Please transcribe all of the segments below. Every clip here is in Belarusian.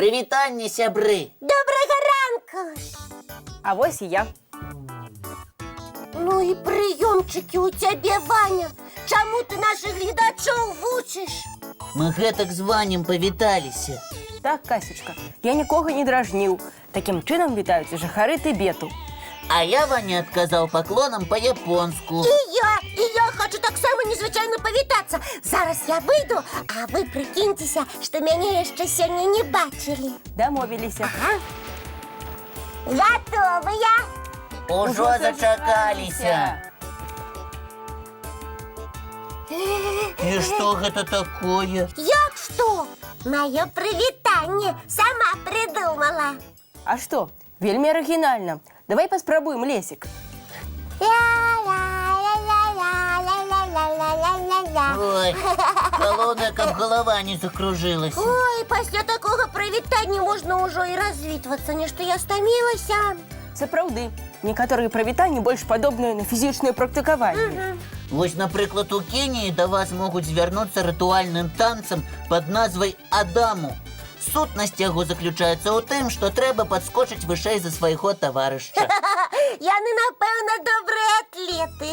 Прывітанне, сябры! Добрага ранку! А вось і я. Ну і прыёмчыкі ў цябе, Ваня. Чаму ты нашых гледачоў вучыш? Мы гэтак з Ванем павіталіся. Так, Касечка, я нікога не дражніў. Такім чынам вітаюцца жыхары Тыбету. А я Ване адказаў паклонам па-японску. І я хочу таксама незвычайна павітацца. Зараз я выйду, а вы прыкіньцеся, што мяне яшчэ сёння не бачылі. Дамовіліся. Гатовыя? Ужо зачакаліся. І што гэта такое? Як што? Маё прывітанне сама прыдумала. А што? Вельмі арыгінальна. Давай паспрабуем, Лесік. Ой, галоўнае, каб галава не закружылася. Ой, пасля такога прывітання можна ўжо і развітвацца, нешта я стамілася. Сапраўды, некаторыя прывітанні больш падобныя на фізічнае практыкаванне. Вось, напрыклад, у Кеніі да вас могуць звярнуцца рытуальным танцам пад назвай «Адаму». Сутнасць яго заключаецца ў тым, што трэба падскочыць вышэй за свайго таварыша. Яны, напэўна, добрыя атлеты.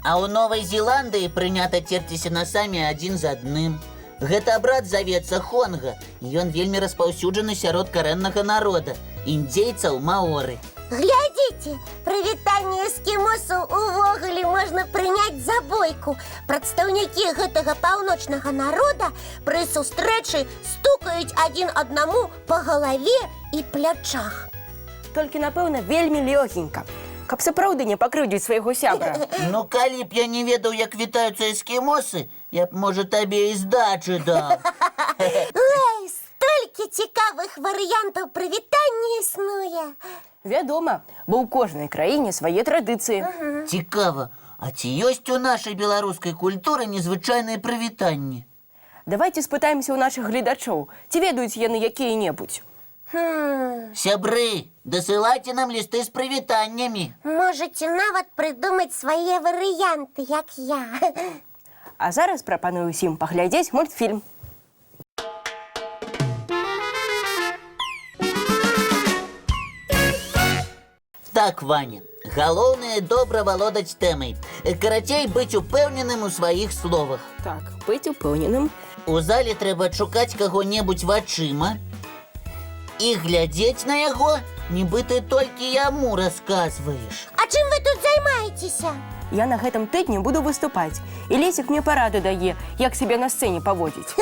А ў Новай Зеландыі прынята церціся насамі адзін з адным. Гэты абрад завецца хонга, і ён вельмі распаўсюджаны сярод карэннага народа, індзейцаў маоры. Глядзіце, прывітанне эскімосаў увогуле можна прыняць за бойку. Прадстаўнікі гэтага паўночнага народа пры сустрэчы стукаюць адзін аднаму па галаве і плячах. Толькі, напэўна, вельмі лёгенька, каб сапраўды не пакрыўдзіць свайго сябра. Ну, калі б я не ведаў, як вітаюцца эскімосы, я б, можа, табе і здачы даў. Ой, столькі цікавых варыянтаў прывітання існуе. Вядома, бо ў кожнай краіне свае традыцыі. Цікава, а ці ёсць у нашай беларускай культуры незвычайныя прывітанні? Давайце спытаемся ў нашых гледачоў, ці ведаюць яны якія-небудзь. Сябры, дасылайце нам лісты з прывітаннямі. Можаце нават прыдумаць свае варыянты, як я. А зараз прапаную ўсім паглядзець мультфільм. Так, Ваня, галоўнае добра валодаць тэмай. Карацей, быць упэўненым у сваіх словах. Так, быць упэўненым. У зале трэба шукаць каго-небудзь вачыма і глядзець на яго, нібы ты толькі яму расказваеш. А чым вы тут займаецеся? Я на гэтым тыдні буду выступаць, і Лесік мне парады дае, як сябе на сцэне паводзіць.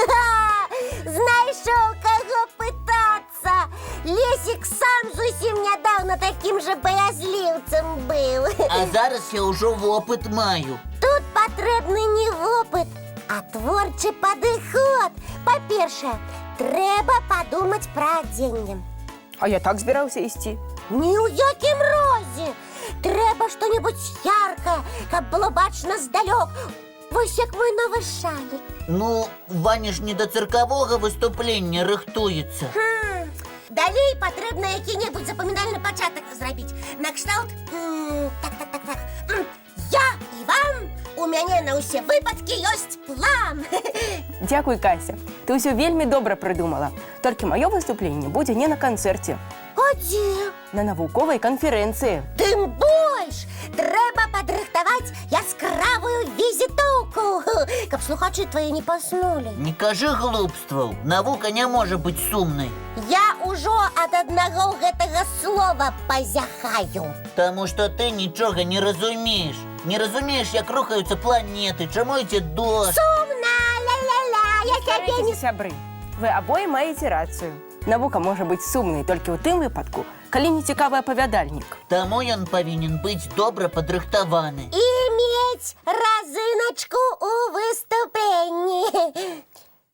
Знайшоў, каго пытацца. Лесік сам зусім нядаўна такім жа баязліўцам быў. А зараз я ўжо вопыт маю. Тут патрэбны не вопыт, а творчы падыход. Па-першае, трэба падумаць пра адзенне. А я так збіраўся ісці. Ні ў якім разе. Трэба што-небудзь яркае, каб было бачна здалёк. Вось як мой новы шалік. Ну, Ваня ж не да цыркавога выступлення рыхтуецца. Далей патрэбна які-небудзь запамінальны пачатак зрабіць. Накшталт... Так. Я, Іван, у мяне на ўсе выпадкі ёсць план. Дзякуй, Кася. Ты ўсё вельмі добра прыдумала. Толькі маё выступленне будзе не на канцэрце, А дзе? на навуковай канферэнцыі. Тым больш! Трэба падрыхтаваць яскравую візітоўку, каб слухачы твае не паснулі. Не кажы глупстваў, навука не можа быць сумнай. Я ўжо ад аднаго гэтага слова пазяхаю. Таму што ты нічога не разумееш. Не разумееш, як рухаюцца планеты, чаму ідзе дождж. Сумна, ля-ля-ля, я цябе не... Сябры, вы абое маеце рацыю. Навука можа быць сумнай толькі ў тым выпадку, калі не цікавы апавядальнік. Таму ён павінен быць добра падрыхтаваны. І мець разыначку ў выступленні.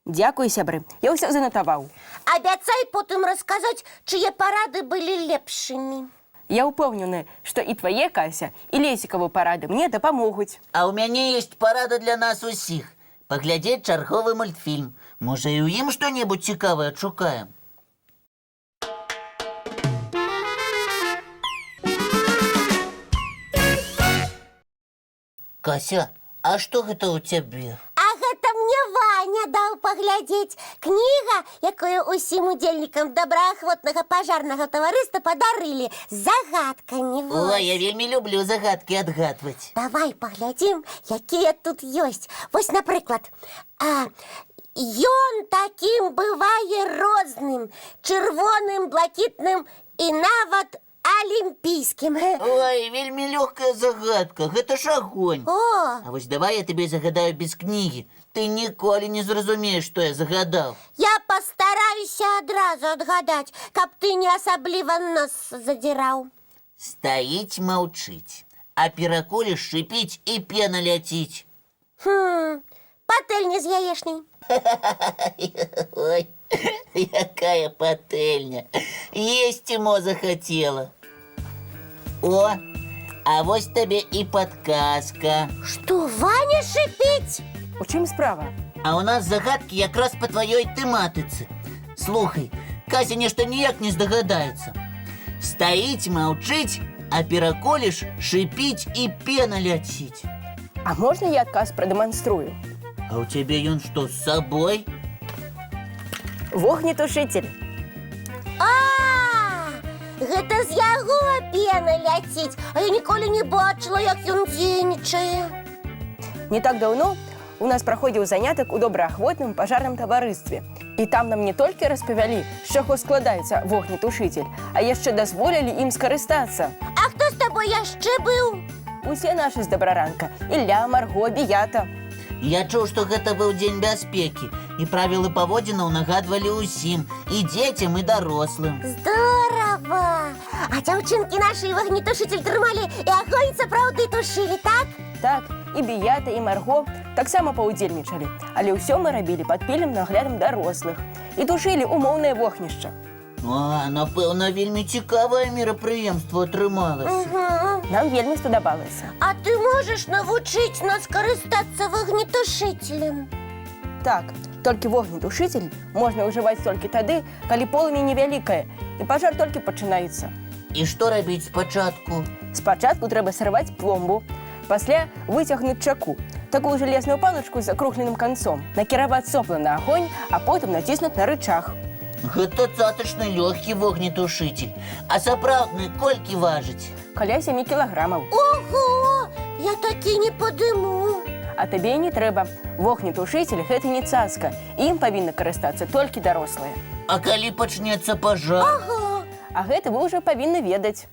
Дзякуй, сябры, я ўсё занатаваў. Абяцай потым расказаць, чые парады былі лепшымі. Я ўпэўнены, што і твае, Кася, і Лесікавы парады мне дапамогуць. А ў мяне ёсць парада для нас усіх. Паглядзець чарговы мультфільм. Можа, і ў ім што-небудзь цікавае адшукаем. Кася, а што гэта ў цябе? А гэта мне Ваня не даў паглядзець. Кніга, якую усім удзельнікам добраахвотнага пажарнага таварыства падарылі з загадкамі. Ой, я вельмі люблю загадкі адгадваць. Давай паглядзім, якія тут ёсць. Вось, напрыклад, ён такім бывае розным, чырвоным, блакітным і нават алімпійскім. Ой, вельмі лёгкая загадка, гэта ж агонь. О, А вось давай я табе загадаю без кнігі. Ты ніколі не зразумееш, што я загадаў. я пастараюся адразу адгадаць, каб ты не асабліва нос задзіраў. Стаіць, маўчыць, а пераколеш шыпіць і пена ляціць. Патэльня з яешняй. Ой, якая патэльня. Есці мо захацела. О, а вось табе і падказка. Што, Ваня шыпіць? У чым справа? А у нас загадкі якраз па тваёй тэматыцы. Слухай, Кася нешта ніяк не здагадаецца. Стаіць, маўчыць, а пераколеш шыпіць і пена ляціць. А можна я адказ прадэманструю? А ў цябе ён што, з сабой? Вогнетушитель. Гэта з яго пена ляціць, а я ніколі не бачыла, як ён дзейнічае. Не так даўно у нас праходзіў занятак у добраахвотным пажарным таварыстве. І там нам не толькі распавялі, з чаго складаецца вогнетушитель, а яшчэ дазволілі ім скарыстацца. А хто з табой яшчэ быў? Усе нашы з добраранка. Ілля, Марго, Бията. Я чуў, што гэта быў дзень бяспекі, і правілы паводзінаў нагадвалі ўсім, і дзецям, і дарослым. Здорава! А дзяўчынкі нашы вогнетушитель трымалі і агонь сапраўды тушылі, так? Так, і Бията, і Марго таксама паўдзельнічалі, але ўсё мы рабілі пад пільным наглядам дарослых і тушылі умоўнае вогнішча. Напэўна, вельмі цікавае мерапрыемства атрымалася. Нам вельмі спадабалася. А ты можаш навучыць нас карыстацца вогнетушителем? Так, толькі вогнетушитель можна ўжываць толькі тады, калі полымя невялікае, і пажар толькі пачынаецца. І што рабіць спачатку? Спачатку трэба сарваць пломбу, пасля выцягнуць чаку, такую жалезную палачку з закругленым канцом, накіраваць сопла на агонь, а потым націснуць на рычаг. Гэта дастаточна лёгкі вогнетушитель. А сапраўдны колькі важыць? Каля 7 кілаграмаў. Ого! Я такі не падыму. А табе і не трэба. Вогнетушитель – гэта не цацка. Ім павінны карыстацца толькі дарослыя. А калі пачнецца пажар? Ага. А гэта вы ўжо павінны ведаць.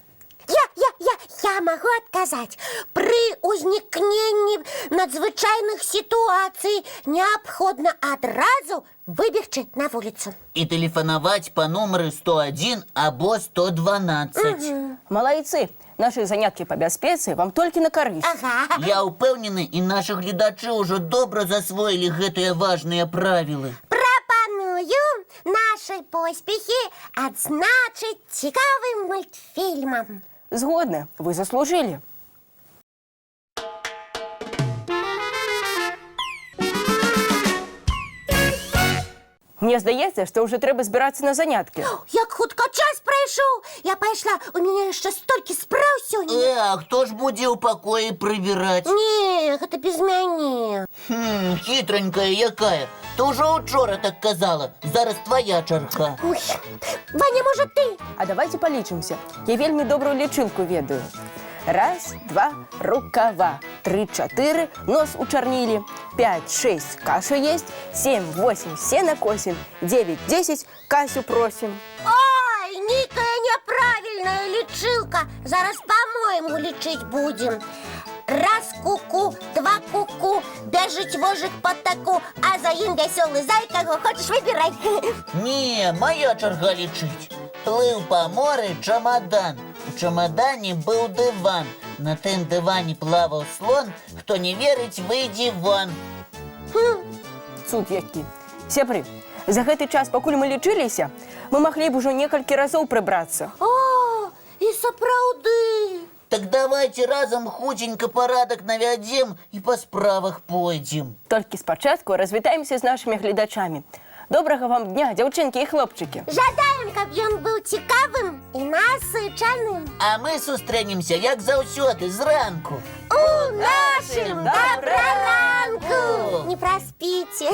Я магу адказаць. Пры ўзнікненні надзвычайных сітуацый неабходна адразу выбегчы на вуліцу. І тэлефанаваць па нумары 101 або 112. Малайцы, нашы заняткі па бяспецы вам толькі на карысць. Ага. Я ўпэўнены, і нашы гледачы ўжо добра засвоілі гэтыя важныя правілы. Прапаную нашы поспехі адзначыць цікавым мультфільмам. Згодны, вы заслужылі. Мне здаецца, што ўжо трэба збірацца на заняткі. Як хутка час прайшоў. Я пайшла, у мяне яшчэ столькі спраў сёння. А хто ж будзе ў пакоі прыбіраць? Не, гэта без мяне. Хітранькая якая. Ты ўжо учора так казала. Зараз твоя чарга. Ой, Ваня, можа ты? А давайте палічымся. Я вельмі добрую лічылку ведаю. 1, 2, рукава. 3, 4, нос учарнілі. 5, 6, кашу есть. 7, 8, сена косім. 9, 10, Касю просім. Ой, нейкая няправільная лічылка. Зараз по-моему лічыць будзем. 1 ку-ку, 2 ку-ку, бяжыць вожык па таку, а за ім вясёлы зай, каго хочаш выбірай. Не, моя чарга лічыць. Плыў па моры чамадан. У чамадане быў дыван. На тым дыване плаваў слон. Хто не верыць, выйдзе вон. Цуд які. Сябры, за гэты час, пакуль мы лічыліся, мы маглі б ужо некалькі разоў прыбрацца. О, і сапраўды. Так давайте разам хутенька парадак навядзем і па справах пойдзем. Толькі спачатку развітаемся з нашымі гледачамі. Добрага вам дня, дзяўчынкі і хлопчыкі. Жадаем, каб ён быў цікавым і насычаным. А мы сустрэнемся, як заўсёды, зранку. У у нашым добраранку! Не праспіце!